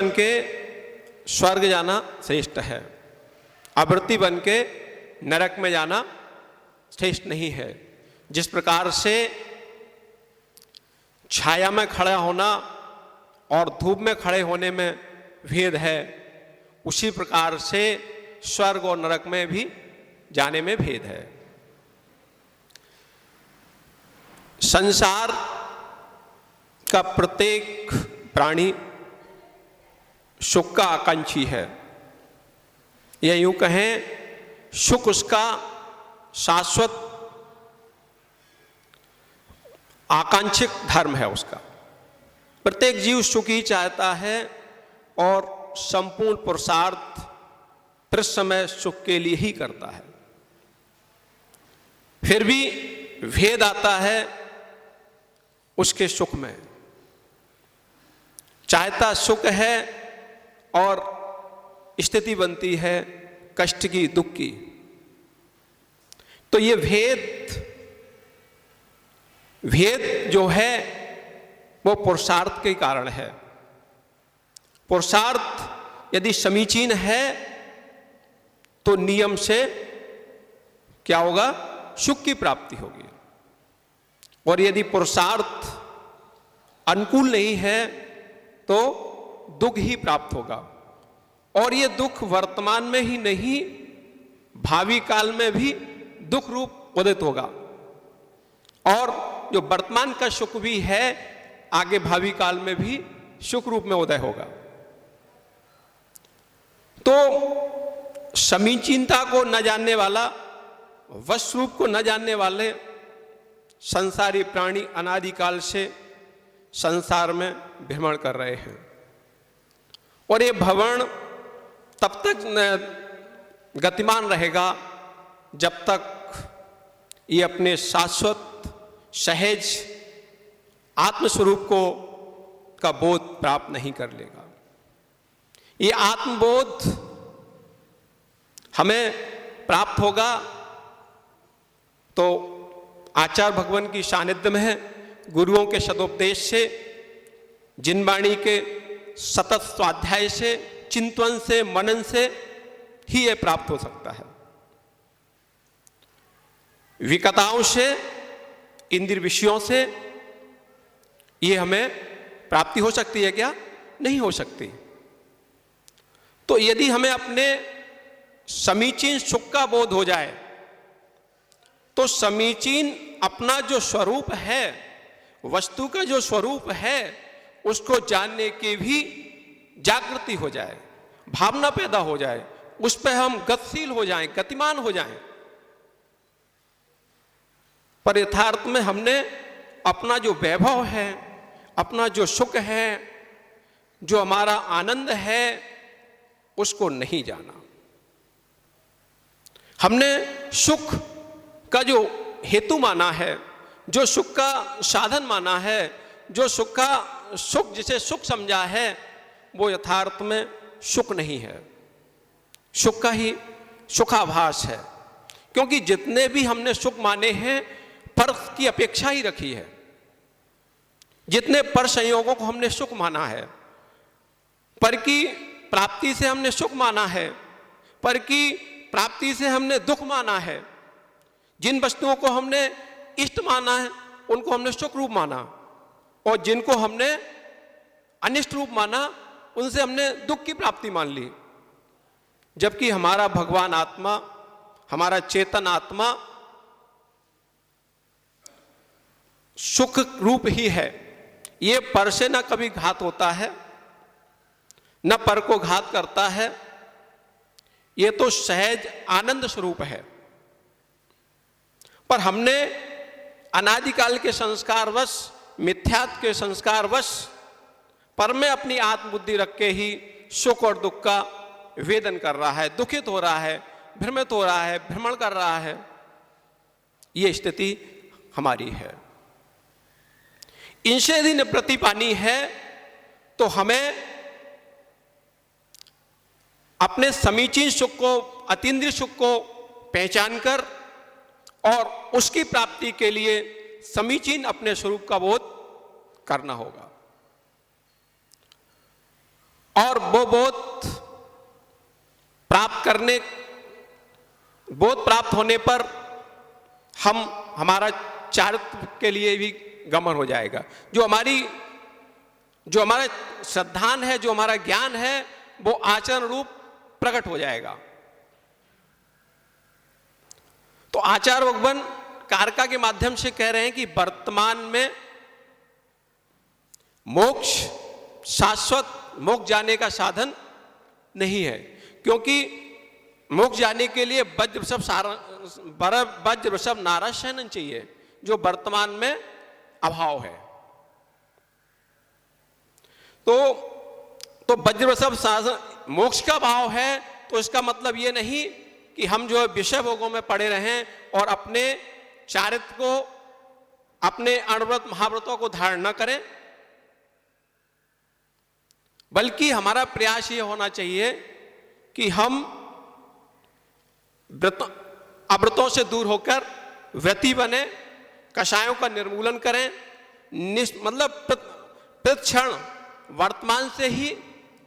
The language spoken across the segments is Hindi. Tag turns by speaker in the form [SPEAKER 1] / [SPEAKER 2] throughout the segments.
[SPEAKER 1] बन के स्वर्ग जाना श्रेष्ठ है, आवृत्ति बन के नरक में जाना श्रेष्ठ नहीं है। जिस प्रकार से छाया में खड़ा होना और धूप में खड़े होने में भेद है, उसी प्रकार से स्वर्ग और नरक में भी जाने में भेद है। संसार का प्रत्येक प्राणी सुख का आकांक्षी है, या यूं कहें सुख उसका शाश्वत आकांक्षिक धर्म है। उसका प्रत्येक जीव सुख ही चाहता है और संपूर्ण पुरुषार्थ प्रसमय सुख के लिए ही करता है। फिर भी भेद आता है उसके सुख में। चाहता सुख है और स्थिति बनती है कष्ट की, दुख की। तो ये भेद जो है वो पुरुषार्थ के कारण है। पुरुषार्थ यदि समीचीन है तो नियम से क्या होगा? सुख की प्राप्ति होगी। और यदि पुरुषार्थ अनुकूल नहीं है तो दुख ही प्राप्त होगा। और ये दुख वर्तमान में ही नहीं, भावी काल में भी दुख रूप उदित होगा। और जो वर्तमान का सुख भी है, आगे भावी काल में भी सुख रूप में उदय होगा। तो समीचीनता को न जानने वाला, वस्तु रूप को न जानने वाले संसारी प्राणी अनादिकाल से संसार में भ्रमण कर रहे हैं। और ये भ्रमण तब तक गतिमान रहेगा जब तक ये अपने शाश्वत सहज आत्मस्वरूप को का बोध प्राप्त नहीं कर लेगा। ये आत्मबोध हमें प्राप्त होगा तो आचार्य भगवान की सानिध्य में है, गुरुओं के सदोपदेश से, जिनवाणी के सतत स्वाध्याय से, चिंतन से, मनन से ही यह प्राप्त हो सकता है। विकताओं से, इंद्रिय विषयों से ये हमें प्राप्ति हो सकती है क्या? नहीं हो सकती। तो यदि हमें अपने समीचीन सुख का बोध हो जाए तो समीचीन अपना जो स्वरूप है, वस्तु का जो स्वरूप है, उसको जानने की भी जागृति हो जाए, भावना पैदा हो जाए, उस पर हम गतिशील हो जाएं, गतिमान हो जाएं। पर यथार्थ में हमने अपना जो वैभव है, अपना जो सुख है, जो हमारा आनंद है, उसको नहीं जाना। हमने सुख का जो हेतु माना है, जो सुख का साधन माना है, जो सुख जिसे सुख समझा है, वो यथार्थ में सुख नहीं है, सुख का ही सुखाभास है। क्योंकि जितने भी हमने सुख माने हैं, पर की अपेक्षा ही रखी है। जितने पर संयोगों को हमने सुख माना है, पर की प्राप्ति से हमने सुख माना है, पर की प्राप्ति से हमने दुख माना है। जिन वस्तुओं को हमने इष्ट माना है, उनको हमने सुख रूप माना, और जिनको हमने अनिष्ट रूप माना, उनसे हमने दुख की प्राप्ति मान ली। जबकि हमारा भगवान आत्मा, हमारा चेतन आत्मा सुख रूप ही है। ये पर से न कभी घात होता है, न पर को घात करता है। ये तो सहज आनंद स्वरूप है। पर हमने अनादिकाल के संस्कारवश, मिथ्यात्व के संस्कारवश पर में अपनी आत्मबुद्धि रख के ही सुख और दुख का वेदन कर रहा है, दुखित हो रहा है, भ्रमित हो रहा है, भ्रमण कर रहा है। ये स्थिति हमारी है। इनसे यदि निवृत्ति पानी है तो हमें अपने समीचीन सुख को, अतीन्द्रिय सुख को पहचान कर और उसकी प्राप्ति के लिए समीचीन अपने स्वरूप का बोध करना होगा। और वो बोध प्राप्त होने पर हमारा चारित्र के लिए भी गमन हो जाएगा। जो हमारा श्रद्धान है, जो हमारा ज्ञान है, वो आचरण रूप प्रकट हो जाएगा। तो आचार्य भगवान कारका के माध्यम से कह रहे हैं कि वर्तमान में मोक्ष, शाश्वत मोक्ष जाने का साधन नहीं है, क्योंकि मोक्ष जाने के लिए वज्र वृषभ नारद शयन चाहिए, जो वर्तमान में अभाव है। तो वज्र वृषभ मोक्ष का भाव है, तो इसका मतलब ये नहीं कि हम जो विषय भोगों में पड़े रहें और अपने चारित्र को, अपने अणव्रत महाव्रतों को धारण न करें, बल्कि हमारा प्रयास ये होना चाहिए कि हम अव्रतों से दूर होकर व्रती बने, कषायों का निर्मूलन करें, मतलब प्रतिक्षण वर्तमान से ही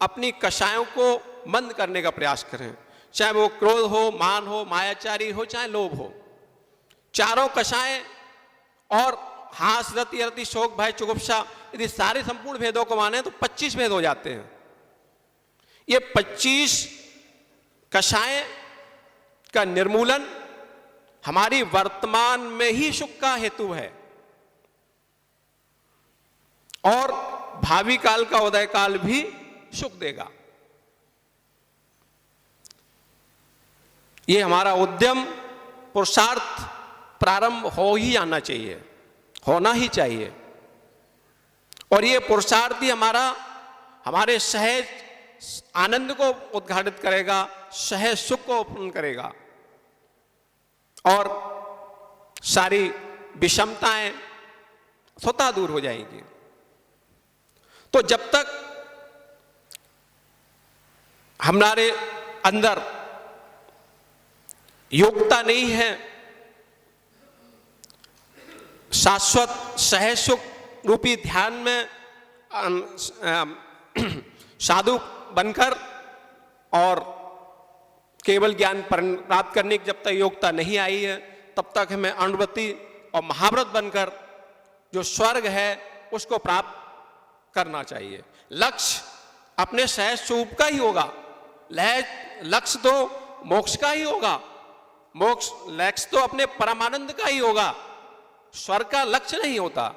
[SPEAKER 1] अपनी कषायों को बंद करने का प्रयास करें, चाहे वो क्रोध हो, मान हो, मायाचारी हो, चाहे लोभ हो। चारों कषाय और हास, रति, रति, शोक, भय, चुगुप्सा, यदि सारे संपूर्ण भेदों को माने तो 25 भेद हो जाते हैं। ये 25 कषाय का निर्मूलन हमारी वर्तमान में ही सुख का हेतु है और भावी काल का उदय काल भी सुख देगा। ये हमारा उद्यम, पुरुषार्थ प्रारंभ हो ही जाना चाहिए, होना ही चाहिए। और ये पुरुषार्थ ही हमारे सहज आनंद को उद्घाटित करेगा, सहज सुख को उत्पन्न करेगा और सारी विषमताएं स्वतः दूर हो जाएंगी। तो जब तक हमारे अंदर योग्यता नहीं है शाश्वत सहज सुख रूपी ध्यान में साधु बनकर और केवल ज्ञान प्राप्त करने की जब तक योग्यता नहीं आई है, तब तक हमें अणुव्रती और महाव्रत बनकर जो स्वर्ग है उसको प्राप्त करना चाहिए। लक्ष्य अपने सहज स्वरूप का ही होगा, लक्ष्य तो मोक्ष का ही होगा, मोक्ष लक्ष्य तो अपने परमानंद का ही होगा, स्वर्ग का लक्ष्य नहीं होता।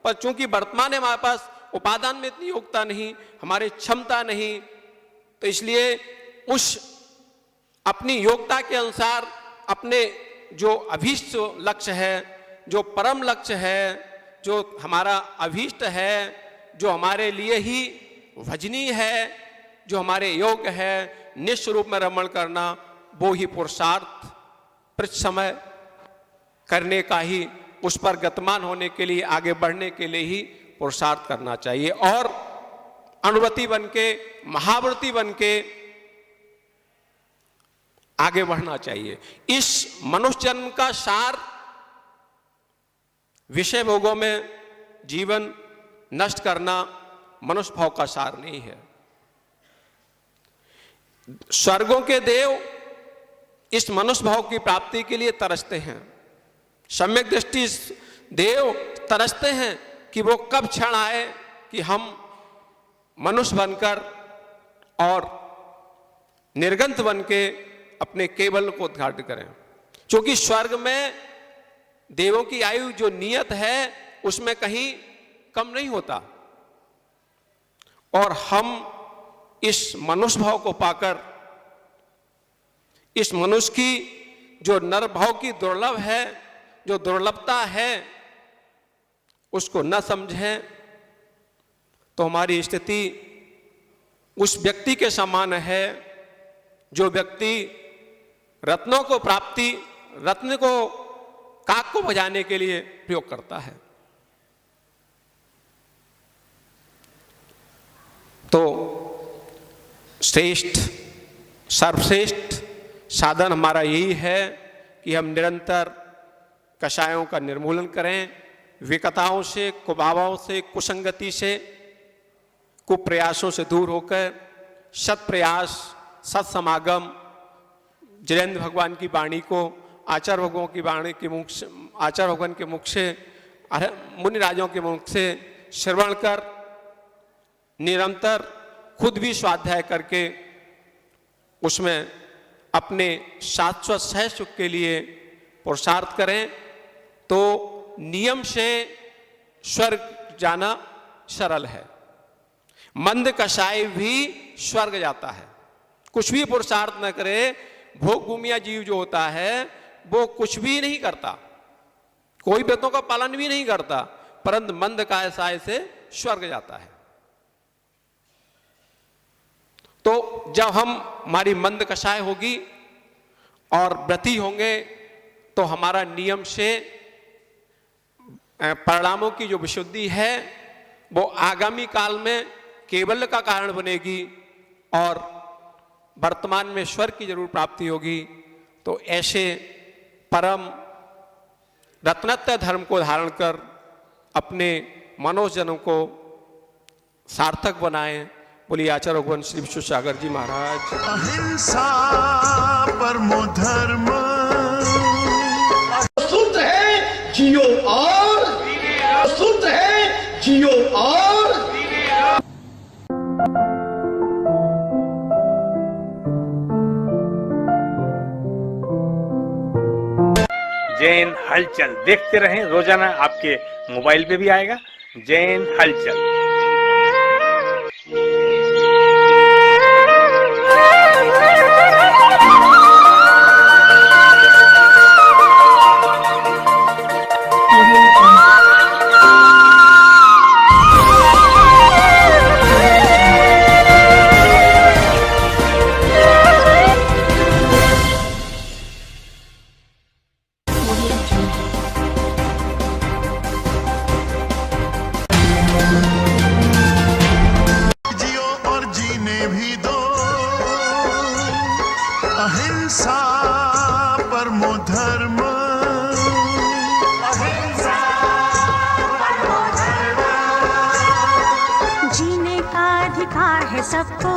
[SPEAKER 1] पर चूंकि वर्तमान में हमारे पास उपादान में इतनी योग्यता नहीं, हमारी क्षमता नहीं, तो इसलिए उस अपनी योग्यता के अनुसार अपने जो अभीष्ट लक्ष्य है, जो परम लक्ष्य है, जो हमारा अभीष्ट है, जो हमारे लिए ही भजनीय है, जो हमारे योग्य है, निश्चय रूप में रमण करना, वो ही पुरुषार्थ समय करने का ही, उस पर गतिमान होने के लिए, आगे बढ़ने के लिए ही पुरुषार्थ करना चाहिए और अणुव्रती बनके, महाव्रती बनके आगे बढ़ना चाहिए। इस मनुष्य जन्म का सार विषय भोगों में जीवन नष्ट करना मनुष्य भाव का सार नहीं है। स्वर्गों के देव इस मनुष्य भाव की प्राप्ति के लिए तरसते हैं, सम्यक दृष्टि देव तरसते हैं कि वो कब क्षण आए कि हम मनुष्य बनकर और निर्गंत बनके अपने केवल को उद्घाटित करें। क्योंकि स्वर्ग में देवों की आयु जो नियत है उसमें कहीं कम नहीं होता और हम इस मनुष्य भाव को पाकर, इस मनुष्य की जो नर भाव की दुर्लभ है, जो दुर्लभता है, उसको न समझें तो हमारी स्थिति उस व्यक्ति के समान है जो व्यक्ति रत्नों को रत्न को काक को बजाने के लिए प्रयोग करता है। तो श्रेष्ठ, सर्वश्रेष्ठ साधन हमारा यही है कि हम निरंतर कषायों का निर्मूलन करें, विकताओं से, कुभावों से, कुसंगति से, कुप्रयासों से दूर होकर सत प्रयास, सत समागम, जिनेन्द्र भगवान की वाणी को आचार्य भगवान की वाणी के मुख से, आचार्य भगवान के मुख से, मुनि राजों के मुख से श्रवण कर निरंतर खुद भी स्वाध्याय करके उसमें अपने शाश्वत सह सुख के लिए पुरुषार्थ करें तो नियम से स्वर्ग जाना सरल है। मंद कषाय भी स्वर्ग जाता है। कुछ भी पुरुषार्थ न करे, भोग भूमिया जीव जो होता है वो कुछ भी नहीं करता, कोई व्रतों का पालन भी नहीं करता, परंतु मंद कषाय से स्वर्ग जाता है। तो जब हमारी मंद कषाय होगी और व्रती होंगे तो हमारा नियम से परिणामों की जो विशुद्धि है वो आगामी काल में केवल का कारण बनेगी और वर्तमान में स्वर्ग की जरूर प्राप्ति होगी। तो ऐसे परम रत्नत्व धर्म को धारण कर अपने मनोजनों को सार्थक बनाएं। बोलिए आचार्य भगवान श्री विश्वसागर जी महाराज।
[SPEAKER 2] अहिंसा परमो धर्म,
[SPEAKER 3] सूत्र है जियो और, सूत्र है जियो और।
[SPEAKER 4] जैन हलचल देखते रहें, रोजाना आपके मोबाइल पे भी आएगा जैन हलचल।
[SPEAKER 2] जियो और जीने भी दो, अहिंसा परमो धर्म,
[SPEAKER 5] जीने का अधिकार है सबको।